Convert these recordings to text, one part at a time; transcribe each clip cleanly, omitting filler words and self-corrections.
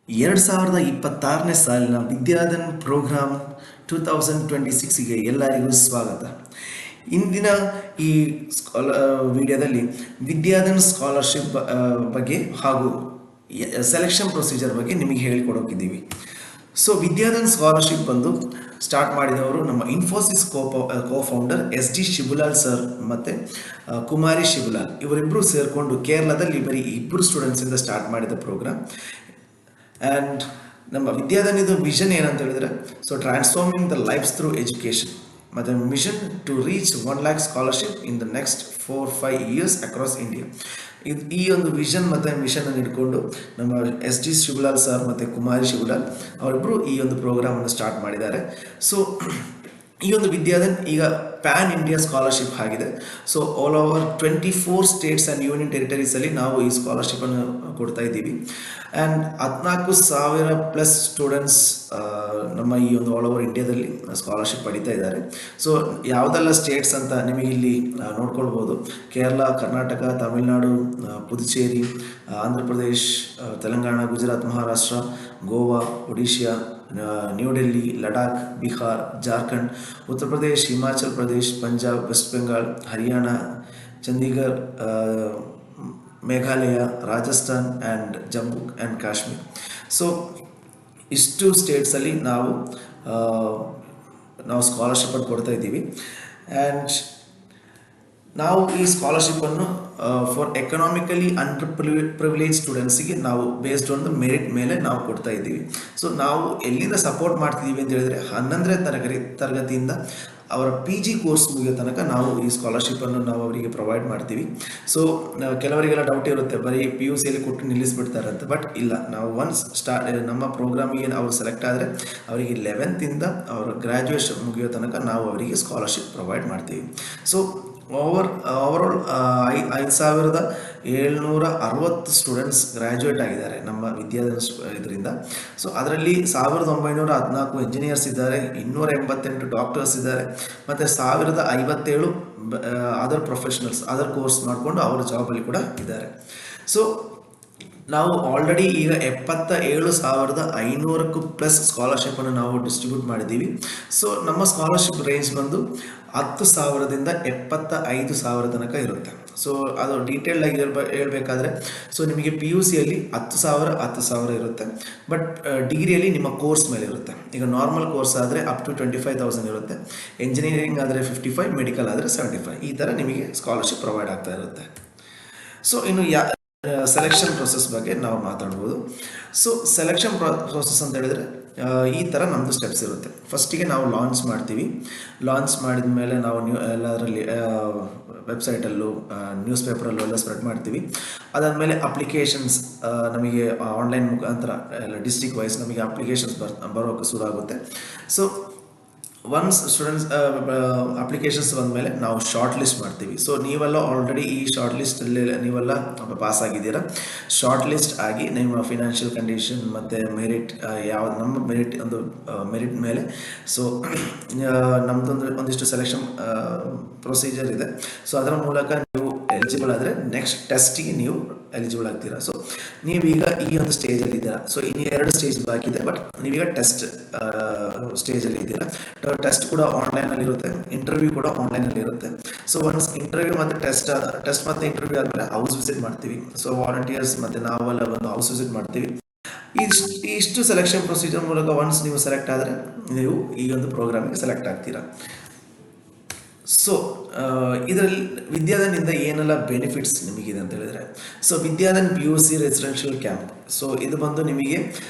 2026ನೇ ಸಾಲಿನ ವಿದ್ಯಾಧನ್ ಪ್ರೋಗ್ರಾಮ್ 2026ಗೆ ಎಲ್ಲರಿಗೂ ಸ್ವಾಗತ. ಇಂದಿನ ಈ ವಿಡಿಯೋದಲ್ಲಿ ವಿದ್ಯಾಧನ್ ಸ್ಕಾಲರ್ಶಿಪ್ ಬಗ್ಗೆ ಹಾಗೂ ಸೆಲೆಕ್ಷನ್ ಪ್ರೊಸೀಜರ್ ಬಗ್ಗೆ ನಿಮಗೆ ಹೇಳಿಕೊಡೋಕಿದ್ದೀವಿ. ಸೊ ವಿದ್ಯಾಧನ್ ಸ್ಕಾಲರ್ಶಿಪ್ ಬಂದು ಸ್ಟಾರ್ಟ್ ಮಾಡಿದವರು ನಮ್ಮ Infosys co-founder SD Shibulal sir ಮತ್ತು ಕುಮಾರಿ ಶಿಬುಲಾಲ್ ಇವರಿಬ್ಬರು ಸೇರಿಕೊಂಡು ಕೇರಳದಲ್ಲಿ ಬರೀ ಇಬ್ಬರು ಸ್ಟೂಡೆಂಟ್ಸಿಂದ ಸ್ಟಾರ್ಟ್ ಮಾಡಿದ ಪ್ರೋಗ್ರಾಮ್. ಆ್ಯಂಡ್ ನಮ್ಮ ವಿದ್ಯಾಧನಿದು ವಿಷನ್ ಏನಂತ ಹೇಳಿದರೆ, so transforming the lives through education ಮತ್ತು mission to reach 1 lakh scholarship in the next 4-5 years across India. ಈ ಒಂದು ವಿಷನ್ ಮತ್ತು ಮಿಷನನ್ನು ಇಟ್ಕೊಂಡು ನಮ್ಮ SD ಶಿವಲಾಲ್ ಸರ್ ಮತ್ತು ಕುಮಾರಿ ಶಿವಲಾಲ್ ಅವರಿಬ್ಬರು ಈ ಒಂದು ಪ್ರೋಗ್ರಾಮನ್ನು ಸ್ಟಾರ್ಟ್ ಮಾಡಿದ್ದಾರೆ. ಸೊ ಈ ಒಂದು ವಿದ್ಯಾಧನ್ ಈಗ ಪ್ಯಾನ್ ಇಂಡಿಯಾ ಸ್ಕಾಲರ್ಶಿಪ್ ಆಗಿದೆ. So all over 24 states and union ಟೆರಿಟರೀಸಲ್ಲಿ ನಾವು ಈ ಸ್ಕಾಲರ್ಶಿಪ್ಪನ್ನು ಕೊಡ್ತಾ ಇದ್ದೀವಿ. ಆ್ಯಂಡ್ 14,000+ ಸ್ಟೂಡೆಂಟ್ಸ್ ನಮ್ಮ ಈ ಒಂದು ಆಲ್ ಓವರ್ ಇಂಡಿಯಾದಲ್ಲಿ ಸ್ಕಾಲರ್ಶಿಪ್ ಪಡಿತಾ ಇದ್ದಾರೆ. ಸೊ ಯಾವುದೆಲ್ಲ ಸ್ಟೇಟ್ಸ್ ಅಂತ ನಿಮಗೆ ಇಲ್ಲಿ ನೋಡ್ಕೊಳ್ಬೋದು: Kerala, Karnataka, Tamil Nadu, Puducherry, Andhra Pradesh, Telangana, Gujarat, Maharashtra, Goa, Odisha, New Delhi, Ladakh, Bihar, Jharkhand, Uttar Pradesh, Himachal Pradesh, Punjab, West Bengal, Haryana, Chandigarh, Meghalaya, Rajasthan and Jammu and Kashmir. So ಇಷ್ಟು ಸ್ಟೇಟ್ಸಲ್ಲಿ ನಾವು ಸ್ಕಾಲರ್ಶಿಪ್ಪನ್ನು ಕೊಡ್ತಾ ಇದ್ದೀವಿ. ಆ್ಯಂಡ್ ನಾವು ಈ ಸ್ಕಾಲರ್ಶಿಪ್ಪನ್ನು ಫಾರ್ ಎಕನಾಮಿಕಲಿ ಪ್ರಿವಿಲೇಜ್ ಸ್ಟೂಡೆಂಟ್ಸಿಗೆ ನಾವು ಬೇಸ್ಡ್ ಆನ್ ದ ಮೆರಿಟ್ ಮೇಲೆ ನಾವು ಕೊಡ್ತಾ ಇದ್ದೀವಿ. ಸೊ ನಾವು ಎಲ್ಲಿಂದ ಸಪೋರ್ಟ್ ಮಾಡ್ತಿದ್ದೀವಿ ಅಂತ ಹೇಳಿದರೆ, 11ನೇ ತರಗತಿಯಿಂದ ಅವರ PG ಕೋರ್ಸ್ ಮುಗಿಯೋ ತನಕ ನಾವು ಈ ಸ್ಕಾಲರ್ಶಿಪ್ಪನ್ನು ನಾವು ಅವರಿಗೆ ಪ್ರೊವೈಡ್ ಮಾಡ್ತೀವಿ. ಸೊ ಕೆಲವರಿಗೆಲ್ಲ ಡೌಟ್ ಇರುತ್ತೆ, ಬರೀ PUCಯಲ್ಲಿ ಕೊಟ್ಟು ನಿಲ್ಲಿಸ್ಬಿಡ್ತಾರೆ ಅಂತ. ಬಟ್ ಇಲ್ಲ, ನಾವು ಒನ್ಸ್ ನಮ್ಮ ಪ್ರೋಗ್ರಾಮಿಗೆ ಅವ್ರು ಸೆಲೆಕ್ಟ್ ಆದರೆ ಅವರಿಗೆ 11th ಅವರ ಗ್ರ್ಯಾಜುಯೇಷನ್ ಮುಗಿಯೋ ತನಕ ನಾವು ಅವರಿಗೆ ಸ್ಕಾಲರ್ಶಿಪ್ ಪ್ರೊವೈಡ್ ಮಾಡ್ತೀವಿ. ಸೊ ಓವರಾಲ್ 5,760 ಸ್ಟೂಡೆಂಟ್ಸ್ ಗ್ರ್ಯಾಜುಯೇಟ್ ಆಗಿದ್ದಾರೆ ನಮ್ಮ ವಿದ್ಯಾಧನ್ ಇದರಿಂದ. ಸೊ ಅದರಲ್ಲಿ 1,914 ಇಂಜಿನಿಯರ್ಸ್ ಇದ್ದಾರೆ, 288 ಡಾಕ್ಟರ್ಸ್ ಇದ್ದಾರೆ, ಮತ್ತು 1,057 ಅದರ್ ಪ್ರೊಫೆಷನಲ್ಸ್ ಅದರ್ ಕೋರ್ಸ್ ಮಾಡಿಕೊಂಡು ಅವರ ಜಾಬಲ್ಲಿ ಕೂಡ ಇದ್ದಾರೆ. ಸೊ ನಾವು ಆಲ್ರೆಡಿ ಈಗ 77,500+ ಸ್ಕಾಲರ್ಶಿಪ್ಪನ್ನು ನಾವು ಡಿಸ್ಟ್ರಿಬ್ಯೂಟ್ ಮಾಡಿದ್ದೀವಿ. ಸೊ ನಮ್ಮ ಸ್ಕಾಲರ್ಶಿಪ್ ರೇಂಜ್ ಬಂದು 10,000ದಿಂದ 75,000 ತನಕ ಇರುತ್ತೆ. ಸೊ ಅದು ಡೀಟೇಲ್ಡಾಗಿ ಹೇಳ್ಬೇಕಾದ್ರೆ, ಸೊ ನಿಮಗೆ PUCಯಲ್ಲಿ 10,000 ಇರುತ್ತೆ. ಬಟ್ ಡಿಗ್ರಿಯಲ್ಲಿ ನಿಮ್ಮ ಕೋರ್ಸ್ ಮೇಲೆ ಇರುತ್ತೆ. ಈಗ ನಾರ್ಮಲ್ ಕೋರ್ಸ್ ಆದರೆ ಅಪ್ ಟು 25,000 ಇರುತ್ತೆ, ಎಂಜಿನಿಯರಿಂಗ್ ಆದರೆ 55, ಮೆಡಿಕಲ್ ಆದರೆ 75. ಈ ಥರ ನಿಮಗೆ ಸ್ಕಾಲರ್ಶಿಪ್ ಪ್ರೊವೈಡ್ ಆಗ್ತಾ ಇರುತ್ತೆ. ಸೊ ಇನ್ನು ಸೆಲೆಕ್ಷನ್ ಪ್ರೊಸೆಸ್ ಬಗ್ಗೆ ನಾವು ಮಾತಾಡ್ಬೋದು. ಸೊ ಸೆಲೆಕ್ಷನ್ ಪ್ರೊಸೆಸ್ ಅಂತ ಹೇಳಿದರೆ ಈ ಥರ ನಮ್ಮದು ಸ್ಟೆಪ್ಸ್ ಇರುತ್ತೆ. ಫಸ್ಟಿಗೆ ನಾವು ಲಾಂಚ್ ಮಾಡ್ತೀವಿ. ಲಾಂಚ್ ಮಾಡಿದ ಮೇಲೆ ನಾವು ಎಲ್ಲದರಲ್ಲಿ ವೆಬ್ಸೈಟಲ್ಲೂ ನ್ಯೂಸ್ ಪೇಪರಲ್ಲೂ ಎಲ್ಲ ಸ್ಪ್ರೆಡ್ ಮಾಡ್ತೀವಿ. ಅದಾದಮೇಲೆ ಅಪ್ಲಿಕೇಶನ್ಸ್ ನಮಗೆ ಆನ್ಲೈನ್ ಮುಖಾಂತರ ಎಲ್ಲ ಡಿಸ್ಟ್ರಿಕ್ಟ್ ವೈಸ್ ನಮಗೆ ಅಪ್ಲಿಕೇಶನ್ಸ್ ಬರೋಕ್ಕೆ ಶುರು ಆಗುತ್ತೆ. ಸೊ ಒನ್ಸ್ ಸ್ಟೂಡೆಂಟ್ಸ್ ಅಪ್ಲಿಕೇಶನ್ಸ್ ಬಂದಮೇಲೆ ನಾವು ಶಾರ್ಟ್ ಲಿಸ್ಟ್ ಮಾಡ್ತೀವಿ. ಸೊ ನೀವೆಲ್ಲ ಆಲ್ರೆಡಿ ಈ ಶಾರ್ಟ್ ಲಿಸ್ಟಲ್ಲಿ ನೀವೆಲ್ಲ ಪಾಸ್ ಆಗಿದ್ದೀರಾ. ಶಾರ್ಟ್ ಲಿಸ್ಟ್ ಆಗಿ ನಿಮ್ಮ ಫಿನಾನ್ಷಿಯಲ್ ಕಂಡೀಷನ್ ಮತ್ತು ಮೆರಿಟ್ ನಮ್ಮ ಮೆರಿಟ್ ಮೇಲೆ ಸೊ ಒಂದಿಷ್ಟು ಸೆಲೆಕ್ಷನ್ ಪ್ರೊಸೀಜರ್ ಇದೆ. ಸೊ ಅದರ ಮೂಲಕ ನೀವು ಎಲಿಜಿಬಲ್ ಆದರೆ ನೆಕ್ಸ್ಟ್ ಟೆಸ್ಟಿಗೆ ನೀವು ಎಲಿಜಿಬಲ್ ಆಗ್ತೀರಾ. ಸೊ ನೀವೀಗ ಈ ಒಂದು ಸ್ಟೇಜಲ್ಲಿ ಇದ್ದೀರಾ. ಸೊ ಇನ್ನು 2 ಸ್ಟೇಜ್ ಬಾಕಿ ಇದೆ, ಬಟ್ ನೀವೀಗ ಟೆಸ್ಟ್ ಸ್ಟೇಜಲ್ಲಿ ಇದ್ದೀರಾ. ಟೆಸ್ಟ್ ಕೂಡ ಆನ್ಲೈನಲ್ಲಿ ಇರುತ್ತೆ, ಇಂಟರ್ವ್ಯೂ ಕೂಡ ಆನ್ಲೈನಲ್ಲಿ ಇರುತ್ತೆ. ಸೊ ಒನ್ಸ್ ಇಂಟರ್ವ್ಯೂ ಮತ್ತು ಟೆಸ್ಟ್ ಮತ್ತು ಇಂಟರ್ವ್ಯೂ ಆದಮೇಲೆ ಹೌಸ್ ವಿಸಿಟ್ ಮಾಡ್ತೀವಿ. ಸೊ ವಾಲಂಟಿಯರ್ಸ್ ಮತ್ತು ನಾವೆಲ್ಲ ಬಂದು ಹೌಸ್ ವಿಸಿಟ್ ಮಾಡ್ತೀವಿ. ಇಷ್ಟು ಸೆಲೆಕ್ಷನ್ ಪ್ರೊಸೀಜರ್ ಮೂಲಕ ಒನ್ಸ್ ನೀವು ಸೆಲೆಕ್ಟ್ ಆದರೆ ನೀವು ಈ ಒಂದು ಪ್ರೋಗ್ರಾಮಿಗೆ ಸೆಲೆಕ್ಟ್ ಆಗ್ತೀರಾ. ಸೊ ಇದರಲ್ಲಿ ವಿದ್ಯಾಧನಿಂದ ಏನೆಲ್ಲ ಬೆನಿಫಿಟ್ಸ್ ನಿಮಗಿದೆ ಅಂತ ಹೇಳಿದರೆ, so Vidyadhan PUC residential camp. So ಇದು ಬಂದು ನಿಮಗೆ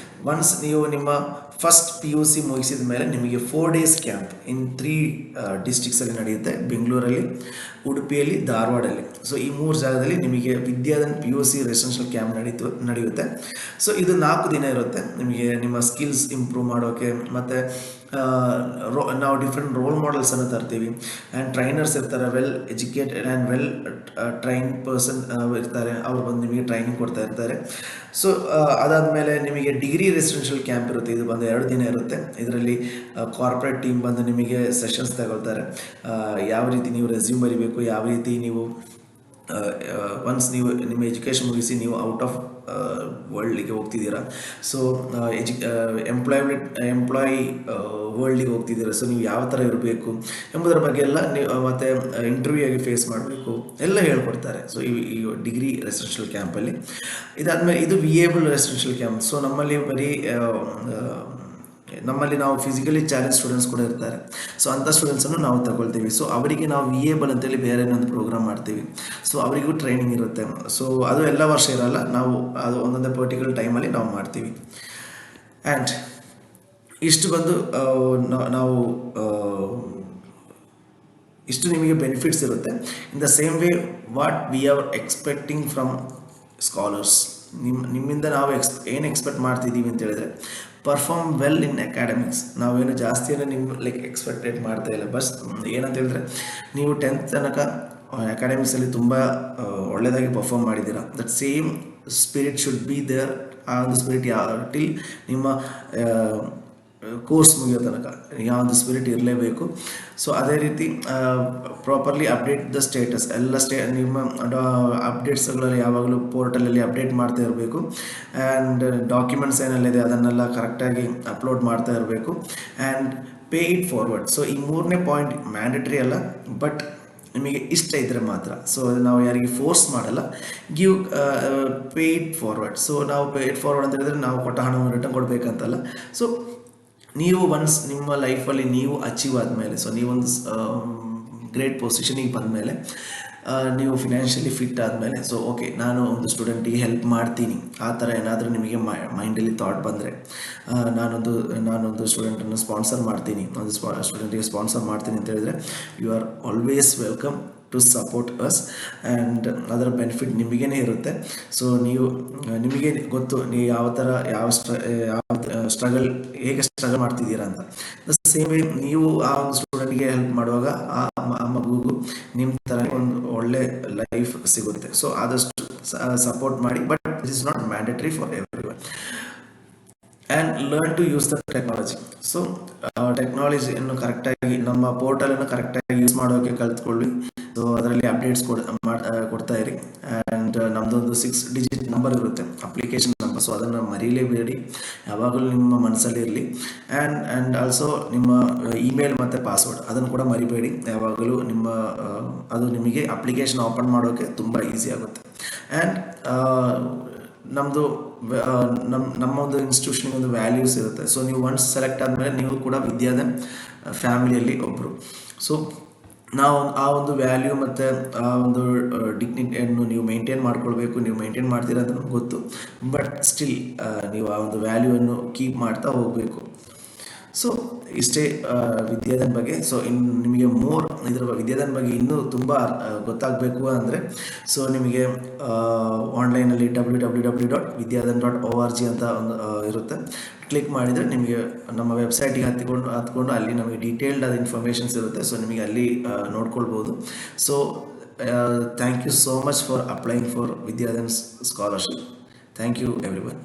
ಒನ್ಸ್ ನೀವು ನಿಮ್ಮ ಫಸ್ಟ್ PUC ಮುಗಿಸಿದ ಮೇಲೆ ನಿಮಗೆ 4 days ಕ್ಯಾಂಪ್ ಇನ್ 3 ಡಿಸ್ಟ್ರಿಕ್ಸಲ್ಲಿ ನಡೆಯುತ್ತೆ: ಬೆಂಗಳೂರಲ್ಲಿ, ಉಡುಪಿಯಲ್ಲಿ, ಧಾರವಾಡಲ್ಲಿ. ಸೊ ಈ 3 ಜಾಗದಲ್ಲಿ ನಿಮಗೆ ವಿದ್ಯಾಧನ್ PUC ರೆಸಿಡೆನ್ಷಿಯಲ್ ಕ್ಯಾಂಪ್ ನಡೆಯುತ್ತೆ. ಸೊ ಇದು 4 ದಿನ ಇರುತ್ತೆ. ನಿಮಗೆ ನಿಮ್ಮ ಸ್ಕಿಲ್ಸ್ ಇಂಪ್ರೂವ್ ಮಾಡೋಕ್ಕೆ, ಮತ್ತು ನಾವು ಡಿಫ್ರೆಂಟ್ ರೋಲ್ ಮಾಡೆಲ್ಸನ್ನು ತರ್ತೀವಿ. ಆ್ಯಂಡ್ ಟ್ರೈನರ್ಸ್ ಇರ್ತಾರೆ, well educated and well train person ಇರ್ತಾರೆ. ಅವ್ರು ಬಂದು ನಿಮಗೆ ಟ್ರೈನಿಂಗ್ ಕೊಡ್ತಾ ಇರ್ತಾರೆ. ಸೊ ಅದಾದಮೇಲೆ ನಿಮಗೆ ಡಿಗ್ರಿ ರೆಸಿಡೆನ್ಷಿಯಲ್ ಕ್ಯಾಂಪ್ ಇರುತ್ತೆ. ಇದು ಬಂದು 2 ದಿನ ಇರುತ್ತೆ. ಇದರಲ್ಲಿ ಕಾರ್ಪೊರೇಟ್ ಟೀಮ್ ಬಂದು ನಿಮಗೆ ಸೆಷನ್ಸ್ ತಗೊಳ್ತಾರೆ. ಯಾವ ರೀತಿ ನೀವು ರೆಸ್ಯೂಮ್ ಬರೀಬೇಕು, ಯಾವ ರೀತಿ ನೀವು ಒನ್ಸ್ ನೀವು ನಿಮ್ಮ ಎಜುಕೇಷನ್ ಮುಗಿಸಿ ನೀವು ಔಟ್ ಆಫ್ ವರ್ಲ್ಡಿಗೆ ಹೋಗ್ತಿದ್ದೀರಾ. ಸೊ ಎಂಪ್ಲಾಯಿ ವರ್ಲ್ಡಿಗೆ ಹೋಗ್ತಿದ್ದೀರಾ. ಸೊ ನೀವು ಯಾವ ಥರ ಇರಬೇಕು ಎಂಬುದರ ಬಗ್ಗೆ ಎಲ್ಲ ನೀವು ಮತ್ತು ಇಂಟರ್ವ್ಯೂಗೆ ಫೇಸ್ ಮಾಡಬೇಕು ಎಲ್ಲ ಹೇಳ್ಕೊಡ್ತಾರೆ. ಸೊ ಈ ಡಿಗ್ರಿ ರೆಸಿಡೆನ್ಷಿಯಲ್ ಕ್ಯಾಂಪಲ್ಲಿ ಇದಾದಮೇಲೆ ಇದು ವಿಯೇಬಲ್ ರೆಸಿಡೆನ್ಷಿಯಲ್ ಕ್ಯಾಂಪ್. ಸೊ ನಮ್ಮಲ್ಲಿ ನಾವು ಫಿಸಿಕಲಿ ಚಾಲೆಂಜ್ ಸ್ಟೂಡೆಂಟ್ಸ್ ಕೂಡ ಇರ್ತಾರೆ. ಸೊ ಅಂಥ ಸ್ಟೂಡೆಂಟ್ಸನ್ನು ನಾವು ತಗೊಳ್ತೀವಿ. ಸೊ ಅವರಿಗೆ ನಾವು ವಿಯೇಬಲ್ ಅಂತೇಳಿ ಬೇರೆ ಇನ್ನೊಂದು ಪ್ರೋಗ್ರಾಮ್ ಮಾಡ್ತೀವಿ. ಸೊ ಅವರಿಗೂ ಟ್ರೈನಿಂಗ್ ಇರುತ್ತೆ. ಸೊ ಅದು ಎಲ್ಲ ವರ್ಷ ಇರಲ್ಲ, ನಾವು ಅದು ಒಂದೊಂದೇ ಪರ್ಟಿಕ್ಯುಲರ್ ಟೈಮಲ್ಲಿ ನಾವು ಮಾಡ್ತೀವಿ. ಆ್ಯಂಡ್ ಇಷ್ಟು ಬಂದು ನಾವು ಇಷ್ಟು ನಿಮಗೆ ಬೆನಿಫಿಟ್ಸ್ ಇರುತ್ತೆ. In the same way what we are expecting from scholars, ನಿಮ್ಮಿಂದ ನಾವು ಏನು ಎಕ್ಸ್ಪೆಕ್ಟ್ ಮಾಡ್ತಿದ್ದೀವಿ ಅಂತ ಹೇಳಿದ್ರೆ ಪರ್ಫಾರ್ಮ್ ವೆಲ್ ಇನ್ ಅಕಾಡೆಮಿಕ್ಸ್. ನಾವೇನು ಜಾಸ್ತಿ ಎಕ್ಸ್ಪೆಕ್ಟೇಟ್ ಮಾಡ್ತಾ ಇಲ್ಲ. ಬಸ್ ಏನಂತ ಹೇಳಿದ್ರೆ ನೀವು 10th ತನಕ ಅಕಾಡೆಮಿಕ್ಸಲ್ಲಿ ತುಂಬ ಒಳ್ಳೆಯದಾಗಿ ಪರ್ಫಾರ್ಮ್ ಮಾಡಿದ್ದೀರಾ. That same spirit should be there. ಆ ಒಂದು ಸ್ಪಿರಿಟ್ ಟಿಲ್ ನಿಮ್ಮ ಕೋರ್ಸ್ ಮುಗಿಯೋ ತನಕ ಯಾವ ಒಂದು ಸ್ಪಿರಿಟ್ ಇರಲೇಬೇಕು. ಸೊ ಅದೇ ರೀತಿ ಪ್ರಾಪರ್ಲಿ ಅಪ್ಡೇಟ್ ದ ಸ್ಟೇಟಸ್ ಎಲ್ಲ ನಿಮ್ಮ ಅಪ್ಡೇಟ್ಸ್ಗಳಲ್ಲಿ ಯಾವಾಗಲೂ ಪೋರ್ಟಲಲ್ಲಿ ಅಪ್ಡೇಟ್ ಮಾಡ್ತಾ ಇರಬೇಕು. ಆ್ಯಂಡ್ ಡಾಕ್ಯುಮೆಂಟ್ಸ್ ಏನೆಲ್ಲಿದೆ ಅದನ್ನೆಲ್ಲ ಕರೆಕ್ಟಾಗಿ ಅಪ್ಲೋಡ್ ಮಾಡ್ತಾ ಇರಬೇಕು. And pay it forward. So ಈ 3ನೇ ಪಾಯಿಂಟ್ ಮ್ಯಾಂಡೇಟ್ರಿ ಅಲ್ಲ, ಬಟ್ ನಿಮಗೆ ಇಷ್ಟ ಇದ್ದರೆ ಮಾತ್ರ. ಸೊ ನಾವು ಯಾರಿಗೆ ಫೋರ್ಸ್ ಮಾಡಲ್ಲ. Pay it forward. ಸೊ ನಾವು ಪೇ ಇಟ್ ಫಾರ್ವರ್ಡ್ ಅಂತ ಹೇಳಿದ್ರೆ ನಾವು ಕೊಟ್ಟ ಹಣವನ್ನು ರಿಟರ್ನ್ ಕೊಡಬೇಕಂತಲ್ಲ. ಸೊ ನೀವು ಒನ್ಸ್ ನಿಮ್ಮ ಲೈಫಲ್ಲಿ ನೀವು ಅಚೀವ್ ಆದಮೇಲೆ, ಸೊ ನೀವೊಂದು ಗ್ರೇಟ್ ಪೊಸಿಷನಿಗೆ ಬಂದಮೇಲೆ, ನೀವು ಫಿನಾನ್ಷಿಯಲಿ ಫಿಟ್ ಆದಮೇಲೆ, ಸೊ ಓಕೆ ನಾನು ಒಂದು ಸ್ಟೂಡೆಂಟಿಗೆ ಹೆಲ್ಪ್ ಮಾಡ್ತೀನಿ ಆ ಥರ ಏನಾದರೂ ನಿಮಗೆ ಮೈಂಡಲ್ಲಿ ಥಾಟ್ ಬಂದರೆ, ನಾನೊಂದು ಸ್ಟೂಡೆಂಟನ್ನು ಸ್ಪಾನ್ಸರ್ ಮಾಡ್ತೀನಿ, ಒಂದು ಸ್ಟೂಡೆಂಟಿಗೆ ಸ್ಪಾನ್ಸರ್ ಮಾಡ್ತೀನಿ ಅಂತ ಹೇಳಿದರೆ you are always welcome to support us. And ಅದರ ಬೆನಿಫಿಟ್ ನಿಮಗೇ ಇರುತ್ತೆ. ಸೊ ನಿಮಗೆ ಗೊತ್ತು ನೀವು ಯಾವ ಸ್ಟ್ರಗಲ್ ಹೇಗೆ ಸ್ಟ್ರಗಲ್ ಮಾಡ್ತಿದ್ದೀರಾ ಅಂತ. ದ ಸೇಮ್ ವೇ ನೀವು ಆ ಒಂದು ಸ್ಟೂಡೆಂಟ್ಗೆ ಹೆಲ್ಪ್ ಮಾಡುವಾಗ ಆ ಮಗುಗೂ ನಿಮ್ಮ ಥರ ಒಂದು ಒಳ್ಳೆ ಲೈಫ್ ಸಿಗುತ್ತೆ. ಸೊ ಆದಷ್ಟು ಸಪೋರ್ಟ್ ಮಾಡಿ, but it is not mandatory for everyone. And learn to use the technology. So ಟೆಕ್ನಾಲಜಿಯನ್ನು ಕರೆಕ್ಟಾಗಿ ನಮ್ಮ ಪೋರ್ಟಲನ್ನು ಕರೆಕ್ಟಾಗಿ ಯೂಸ್ ಮಾಡೋಕ್ಕೆ ಕಲ್ತ್ಕೊಳ್ಳಿ. ಸೊ ಅದರಲ್ಲಿ ಅಪ್ಡೇಟ್ಸ್ ಕೊಡ್ತಾ ಇರಿ. ಆ್ಯಂಡ್ ನಮ್ಮದೊಂದು 6 ಡಿಜಿಟ್ ನಂಬರ್ ಇರುತ್ತೆ, ಅಪ್ಲಿಕೇಶನ್ ನಂಬರ್. ಸೊ ಅದನ್ನು ಮರೀಲೇಬೇಡಿ, ಯಾವಾಗಲೂ ನಿಮ್ಮ ಮನಸ್ಸಲ್ಲಿ ಇರಲಿ. ಆ್ಯಂಡ್ ಆಲ್ಸೋ ನಿಮ್ಮ ಇಮೇಲ್ ಮತ್ತು ಪಾಸ್ವರ್ಡ್ ಅದನ್ನು ಕೂಡ ಮರಿಬೇಡಿ ಯಾವಾಗಲೂ. ಅದು ನಿಮಗೆ ಅಪ್ಲಿಕೇಶನ್ ಓಪನ್ ಮಾಡೋಕ್ಕೆ ತುಂಬ ಈಸಿ ಆಗುತ್ತೆ. ಆ್ಯಂಡ್ ನಮ್ಮ ಒಂದು ಇನ್ಸ್ಟಿಟ್ಯೂಷನ್ಗೆ ಒಂದು ವ್ಯಾಲ್ಯೂಸ್ ಇರುತ್ತೆ. ಸೊ ನೀವು ಒನ್ಸ್ ಸೆಲೆಕ್ಟ್ ಆದಮೇಲೆ ನೀವು ಕೂಡ ವಿದ್ಯಾಧನ್ ಫ್ಯಾಮಿಲಿಯಲ್ಲಿ ಒಬ್ಬರು. ಸೊ ನಾವು ಆ ಒಂದು ವ್ಯಾಲ್ಯೂ ಮತ್ತು ಆ ಒಂದು ಡಿಗ್ನಿಟಿಯನ್ನು ನೀವು ಮೇಂಟೈನ್ ಮಾಡ್ಕೊಳ್ಬೇಕು. ನೀವು ಮೇಂಟೈನ್ ಮಾಡ್ತೀರಾ ಅಂತ ನಮ್ಗೆ ಗೊತ್ತು, ಬಟ್ ಸ್ಟಿಲ್ ನೀವು ಆ ಒಂದು ವ್ಯಾಲ್ಯೂವನ್ನು ಕೀಪ್ ಮಾಡ್ತಾ ಹೋಗಬೇಕು. ಸೊ ಇಷ್ಟೇ ವಿದ್ಯಾಧನ್ ಬಗ್ಗೆ. ಸೊ ನಿಮಗೆ ವಿದ್ಯಾಧನ್ ಬಗ್ಗೆ ಇನ್ನೂ ತುಂಬ ಗೊತ್ತಾಗಬೇಕು ಅಂದರೆ, ಸೊ ನಿಮಗೆ ಆನ್ಲೈನಲ್ಲಿ www.vidyadan.org ಅಂತ ಒಂದು ಇರುತ್ತೆ. ಕ್ಲಿಕ್ ಮಾಡಿದರೆ ನಿಮಗೆ ನಮ್ಮ ವೆಬ್ಸೈಟಿಗೆ ಹತ್ಕೊಂಡು ಅಲ್ಲಿ ನಮಗೆ ಡೀಟೇಲ್ಡ್ ಆದ ಇನ್ಫಾರ್ಮೇಷನ್ಸ್ ಇರುತ್ತೆ. ಸೊ ನಿಮಗೆ ಅಲ್ಲಿ ನೋಡ್ಕೊಳ್ಬೋದು. So thank you so much for applying for Vidyadhan scholarship. Thank you everyone.